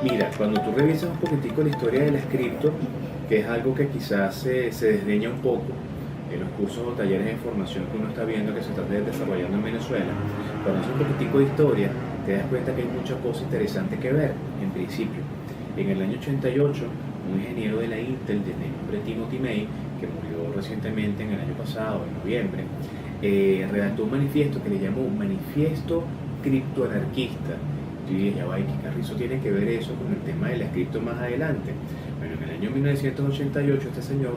Mira, cuando tú revisas un poquitico la historia de las cripto, que es algo que quizás se desdeña un poco en los cursos o talleres de formación que uno está viendo que se está desarrollando en Venezuela, cuando haces un poquitico de historia, te das cuenta que hay muchas cosas interesantes que ver. En principio, en el año 88, un ingeniero de la Intel, de nombre Timothy May, que murió recientemente en el año pasado, en noviembre, redactó un manifiesto que le llamó Manifiesto Criptoanarquista. Yo dije, ya va, ¿y qué carrizo tiene que ver eso con el tema de las cripto más adelante? Bueno, en el año 1988 este señor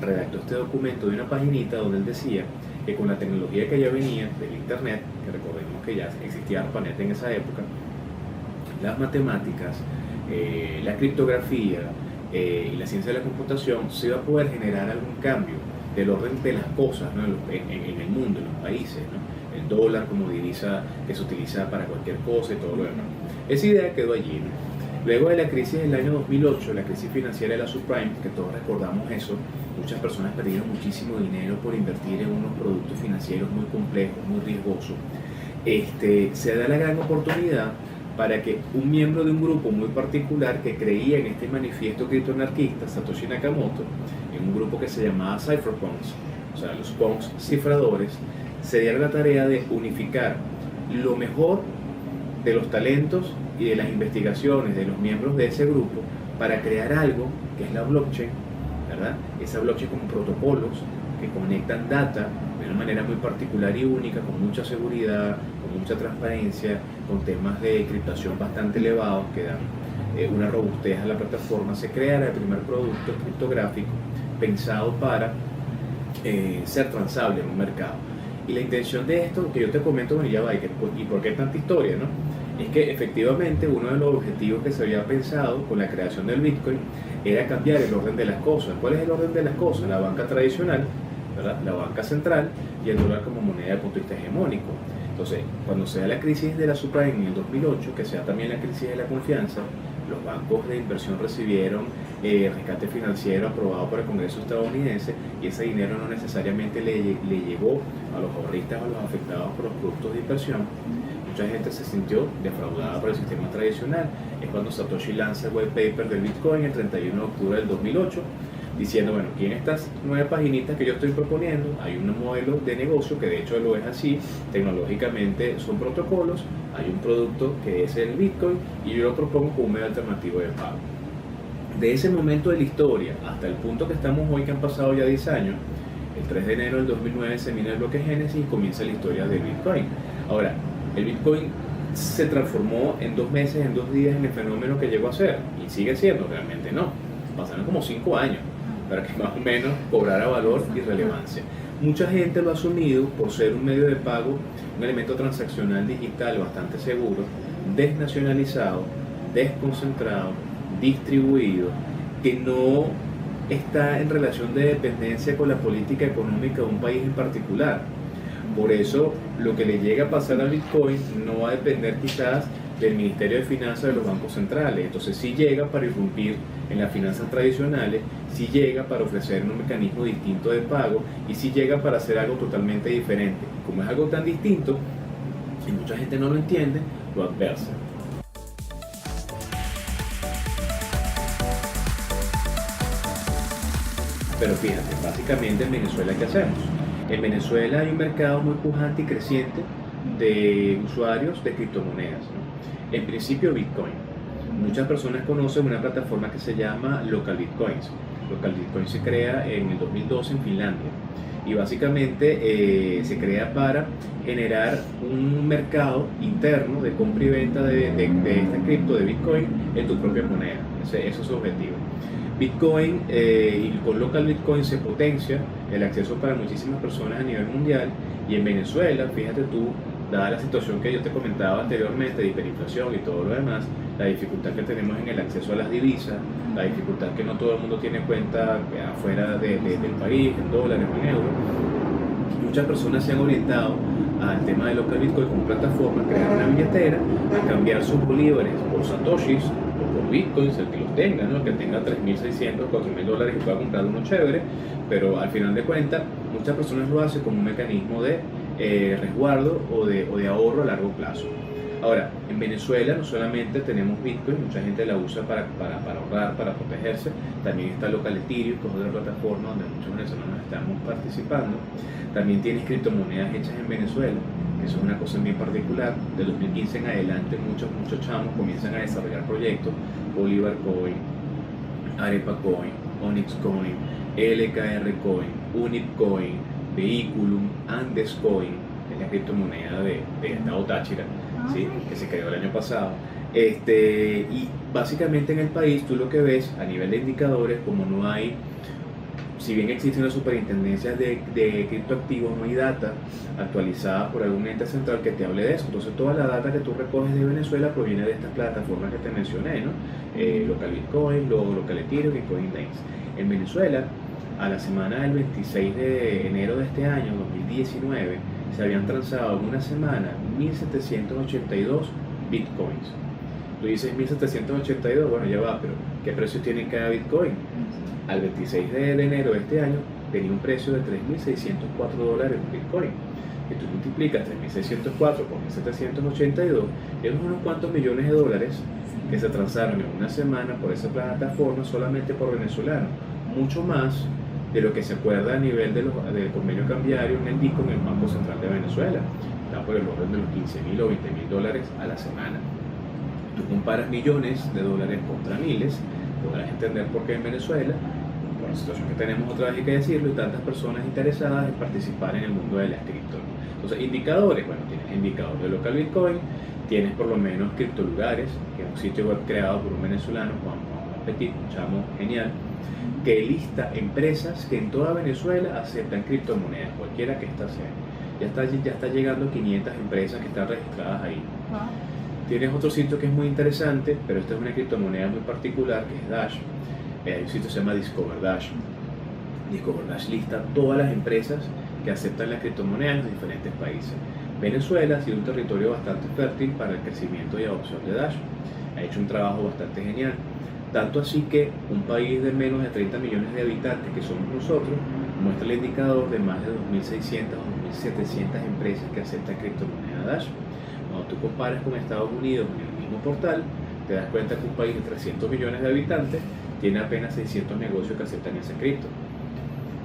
redactó este documento de una paginita donde él decía que con la tecnología que ya venía del internet, que recordemos que ya existía ARPANET en esa época, las matemáticas, la criptografía y la ciencia de la computación, se iba a poder generar algún cambio del orden de las cosas, ¿no? en el mundo, en los países, ¿no? El dólar como divisa que se utiliza para cualquier cosa y todo lo demás. Esa idea quedó allí, ¿no? Luego de la crisis del año 2008, la crisis financiera de la subprime, que todos recordamos eso, muchas personas perdieron muchísimo dinero por invertir en unos productos financieros muy complejos, muy riesgosos. Se da la gran oportunidad para que un miembro de un grupo muy particular que creía en este manifiesto criptoanarquista, Satoshi Nakamoto, en un grupo que se llamaba Cypherpunks, o sea, los punks cifradores, se diera la tarea de unificar lo mejor de los talentos y de las investigaciones de los miembros de ese grupo para crear algo que es la blockchain, ¿verdad? Esa blockchain con protocolos que conectan data de una manera muy particular y única, con mucha seguridad, con mucha transparencia, con temas de encriptación bastante elevados que dan una robustez a la plataforma. Se crea el primer producto criptográfico pensado para ser transable en un mercado. Y la intención de esto, que yo te comento, bueno, ya va, y por qué tanta historia, ¿no? Es que efectivamente uno de los objetivos que se había pensado con la creación del Bitcoin era cambiar el orden de las cosas. ¿Cuál es el orden de las cosas? La banca tradicional, ¿verdad? La banca central y el dólar como moneda de punto de vista hegemónico. Entonces, cuando se da la crisis de la subprime en el 2008, que se da también la crisis de la confianza, los bancos de inversión recibieron rescate financiero aprobado por el Congreso estadounidense y ese dinero no necesariamente le llegó a los ahorristas o a los afectados por los productos de inversión. Mucha gente se sintió defraudada por el sistema tradicional. Es cuando Satoshi lanza el white paper del Bitcoin el 31 de octubre del 2008, diciendo, bueno, aquí en estas 9 paginitas que yo estoy proponiendo hay un modelo de negocio que de hecho lo es así, tecnológicamente son protocolos, hay un producto que es el Bitcoin y yo lo propongo como un medio alternativo de pago. De ese momento de la historia hasta el punto que estamos hoy, que han pasado ya 10 años, el 3 de enero del 2009 se mina el bloque Génesis y comienza la historia del Bitcoin. Ahora, el Bitcoin se transformó en 2 meses, en 2 días en el fenómeno que llegó a ser, y sigue siendo, realmente no. Pasaron como 5 años para que más o menos cobrara valor y relevancia. Mucha gente lo ha asumido por ser un medio de pago, un elemento transaccional digital bastante seguro, desnacionalizado, desconcentrado, distribuido, que no está en relación de dependencia con la política económica de un país en particular. Por eso, lo que le llega a pasar a Bitcoin no va a depender quizás del Ministerio de Finanzas de los bancos centrales. Entonces, sí llega para irrumpir en las finanzas tradicionales, sí llega para ofrecer un mecanismo distinto de pago y sí llega para hacer algo totalmente diferente. Como es algo tan distinto, y mucha gente no lo entiende, lo adversa. Pero fíjate, básicamente en Venezuela, ¿qué hacemos? En Venezuela hay un mercado muy pujante y creciente de usuarios de criptomonedas, ¿no? En principio Bitcoin. Muchas personas conocen una plataforma que se llama Local Bitcoins. Local Bitcoin se crea en el 2012 en Finlandia y básicamente se crea para generar un mercado interno de compra y venta de esta cripto de Bitcoin en tu propia moneda. Eso es su objetivo. Bitcoin y con Local Bitcoin se potencia el acceso para muchísimas personas a nivel mundial, y en Venezuela, fíjate tú, dada la situación que yo te comentaba anteriormente de hiperinflación y todo lo demás, la dificultad que tenemos en el acceso a las divisas, la dificultad que no todo el mundo tiene cuenta afuera del país, en dólares o en euros, muchas personas se han orientado al tema de Local Bitcoin como plataforma, crear una billetera, a cambiar sus bolívares por satoshis o por bitcoins, el que los tenga, ¿no? El que tenga 3.600, 4.000 dólares y pueda comprar uno chévere, pero al final de cuentas muchas personas lo hacen como un mecanismo de resguardo o de ahorro a largo plazo. Ahora, en Venezuela no solamente tenemos Bitcoin, mucha gente la usa para ahorrar, para protegerse, también está Local Ethereum, que es otra plataforma donde muchos venezolanos estamos participando. También tienes criptomonedas hechas en Venezuela, que eso es una cosa bien particular. De 2015 en adelante muchos chamos comienzan a desarrollar proyectos, Bolívar Coin, Arepa Coin, Onyx Coin, LKR Coin, Unit Coin, Vehiculum, Andes Coin, es la criptomoneda de Estado Táchira, ¿sí? Que se creó el año pasado. Y básicamente en el país tú lo que ves a nivel de indicadores, como no hay, si bien existe una superintendencia de criptoactivos, no hay data actualizada por algún ente central que te hable de eso. Entonces toda la data que tú recoges de Venezuela proviene de estas plataformas que te mencioné, ¿no? Local Bitcoin, Local Ethereum y Coinbase. En Venezuela, a la semana del 26 de enero de este año, 2019, se habían transado en una semana 1.782 bitcoins. Tú dices 1.782, bueno, ya va, pero ¿qué precio tiene cada bitcoin? Al 26 de enero de este año tenía un precio de $3.604 un bitcoin. Y tú multiplicas 3.604 por 1.782, es unos cuantos millones de dólares que se transaron en una semana por esa plataforma solamente por venezolanos. Mucho más de lo que se acuerda a nivel del convenio cambiario en el DICO, en el Banco Central de Venezuela. Está por el orden de los 15.000 o 20.000 dólares a la semana. Tú comparas millones de dólares contra miles, podrás entender por qué en Venezuela, por la situación que tenemos otra vez hay que decirlo, y tantas personas interesadas en participar en el mundo de las cripto. Entonces, indicadores, bueno, tienes indicador de Local Bitcoin, tienes por lo menos Criptolugares, que es un sitio web creado por un venezolano, Juan Petit, un chamo genial, que lista empresas que en toda Venezuela aceptan criptomonedas, cualquiera que ésta sea. Ya está llegando 500 empresas que están registradas ahí. Tienes otro sitio que es muy interesante, pero esta es una criptomoneda muy particular, que es Dash. Hay un sitio que se llama Discover Dash. Discover Dash lista todas las empresas que aceptan las criptomonedas en diferentes países. Venezuela ha sido un territorio bastante fértil para el crecimiento y adopción de Dash. Ha hecho un trabajo bastante genial. Tanto así que un país de menos de 30 millones de habitantes, que somos nosotros, muestra el indicador de más de 2.600 o 2.700 empresas que aceptan criptomoneda Dash. Cuando tú comparas con Estados Unidos en el mismo portal, te das cuenta que un país de 300 millones de habitantes tiene apenas 600 negocios que aceptan esa cripto.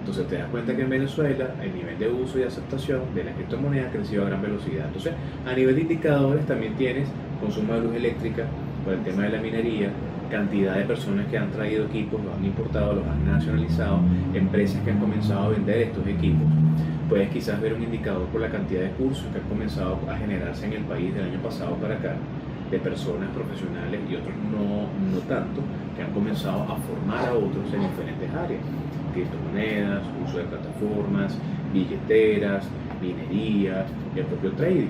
Entonces te das cuenta que en Venezuela el nivel de uso y aceptación de la criptomoneda ha crecido a gran velocidad. Entonces, a nivel de indicadores también tienes consumo de luz eléctrica por el tema de la minería, cantidad de personas que han traído equipos, los han importado, los han nacionalizado, empresas que han comenzado a vender estos equipos. Puedes quizás ver un indicador por la cantidad de cursos que han comenzado a generarse en el país del año pasado para acá, de personas profesionales y otros no tanto, que han comenzado a formar a otros en diferentes áreas: criptomonedas, uso de plataformas, billeteras, minería, el propio trading.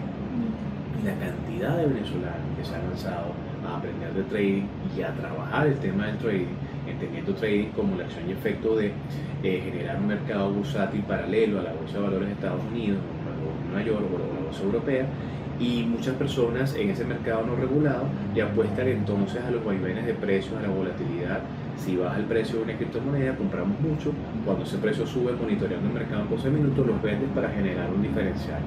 Y la cantidad de venezolanos que se han lanzado a aprender de trading y a trabajar el tema del trading, entendiendo trading como la acción y efecto de generar un mercado bursátil paralelo a la Bolsa de Valores de Estados Unidos, o Nueva York, o la Bolsa Europea, y muchas personas en ese mercado no regulado y apuestan entonces a los vaivenes de precios, a la volatilidad. Si baja el precio de una criptomoneda, compramos mucho. Cuando ese precio sube, monitoreando el mercado en 12 minutos, los vendes para generar un diferencial.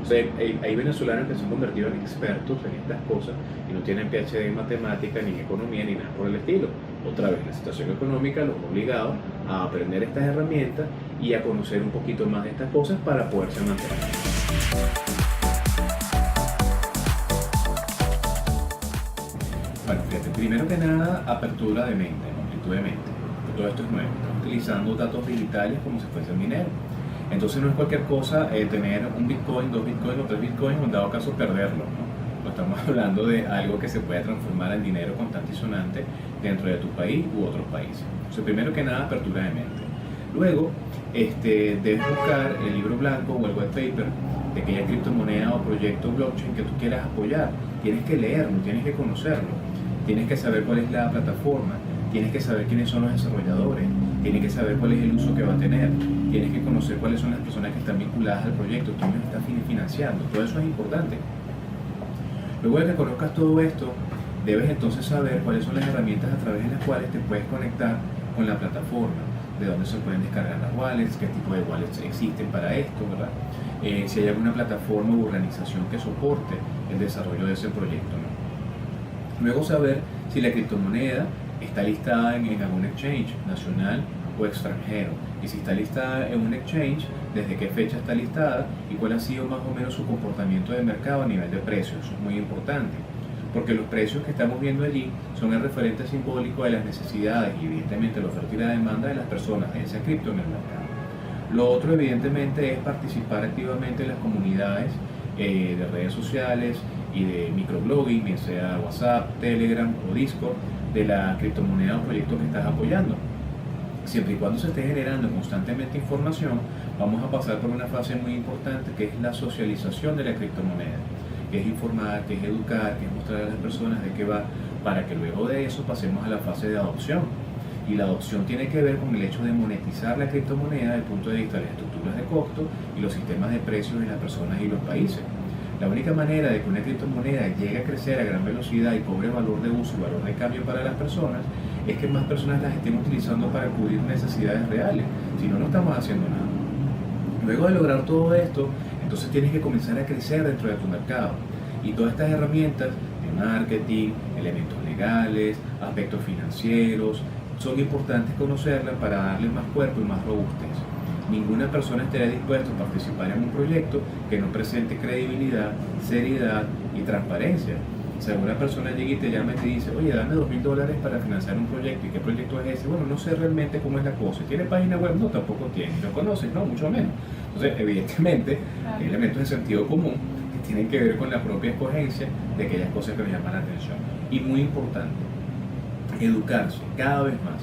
O sea, hay venezolanos que se han convertido en expertos en estas cosas y no tienen PhD en matemática, ni en economía, ni nada por el estilo. Otra vez, la situación económica los ha obligado a aprender estas herramientas y a conocer un poquito más de estas cosas para poderse mantener. Bueno, fíjate, primero que nada, apertura de mente, ¿no? Amplitud de mente. Todo esto es nuevo. Estamos utilizando datos digitales como si fuese un dinero. Entonces no es cualquier cosa tener un Bitcoin, 2 Bitcoins o 3 Bitcoins, o en dado caso perderlo, ¿no? No estamos hablando de algo que se puede transformar en dinero constante y sonante dentro de tu país u otros países. Entonces, primero que nada, apertura de mente. Luego, debes buscar el libro blanco o el white paper de aquella criptomoneda o proyecto blockchain que tú quieras apoyar. Tienes que leerlo, tienes que conocerlo. Tienes que saber cuál es la plataforma, tienes que saber quiénes son los desarrolladores, tienes que saber cuál es el uso que va a tener, tienes que conocer cuáles son las personas que están vinculadas al proyecto, quién los está financiando. Todo eso es importante. Luego de que conozcas todo esto, debes entonces saber cuáles son las herramientas a través de las cuales te puedes conectar con la plataforma. de dónde se pueden descargar las wallets, qué tipo de wallets existen para esto, ¿verdad? Si hay alguna plataforma u organización que soporte el desarrollo de ese proyecto, ¿no? Luego saber si la criptomoneda está listada en algún exchange nacional o extranjero, y si está listada en un exchange, desde qué fecha está listada y cuál ha sido más o menos su comportamiento de mercado a nivel de precios. Eso es muy importante, porque los precios que estamos viendo allí son el referente simbólico de las necesidades y evidentemente la oferta y la demanda de las personas de ese cripto en el mercado. Lo otro evidentemente es participar activamente en las comunidades de redes sociales y de microblogging, bien sea WhatsApp, Telegram o Discord, de la criptomoneda o proyecto que estás apoyando. Siempre y cuando se esté generando constantemente información, vamos a pasar por una fase muy importante que es la socialización de la criptomoneda, que es informar, que es educar, que es mostrar a las personas de qué va, para que luego de eso pasemos a la fase de adopción. Y la adopción tiene que ver con el hecho de monetizar la criptomoneda desde el punto de vista de las estructuras de costo y los sistemas de precios en las personas y los países. La única manera de que una criptomoneda llegue a crecer a gran velocidad y cobre valor de uso y valor de cambio para las personas es que más personas las estén utilizando para cubrir necesidades reales. Si no, no estamos haciendo nada. Luego de lograr todo esto, entonces tienes que comenzar a crecer dentro de tu mercado. Y todas estas herramientas de marketing, elementos legales, aspectos financieros, son importantes conocerlas para darle más cuerpo y más robustez. Ninguna persona estará dispuesta a participar en un proyecto que no presente credibilidad, seriedad y transparencia. Si alguna persona llega y te llama y te dice, oye, dame $2,000 para financiar un proyecto, ¿y qué proyecto es ese? Bueno, no sé realmente cómo es la cosa. ¿Tiene página web? No, tampoco tiene. ¿Lo conoces? No, mucho menos. Entonces, evidentemente, hay elementos de sentido común que tienen que ver con la propia escogencia de aquellas cosas que nos llaman la atención. Y muy importante, educarse cada vez más,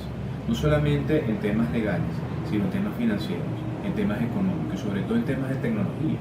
no solamente en temas legales, sino en temas financieros, en temas económicos y sobre todo en temas de tecnología.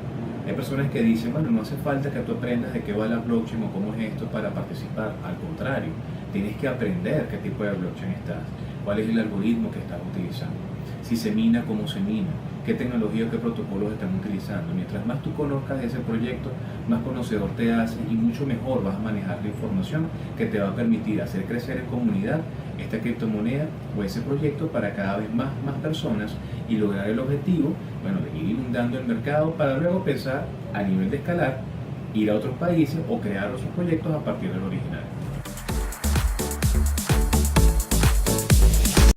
Hay personas que dicen, bueno, no hace falta que tú aprendas de qué va la blockchain o cómo es esto para participar. Al contrario, tienes que aprender qué tipo de blockchain estás, cuál es el algoritmo que estás utilizando, si se mina, cómo se mina, qué tecnología o qué protocolos están utilizando. Mientras más tú conozcas de ese proyecto, más conocedor te haces y mucho mejor vas a manejar la información que te va a permitir hacer crecer en comunidad esta criptomoneda o ese proyecto para cada vez más personas y lograr el objetivo, bueno, de ir inundando el mercado para luego pensar a nivel de escalar, ir a otros países o crear otros proyectos a partir del original.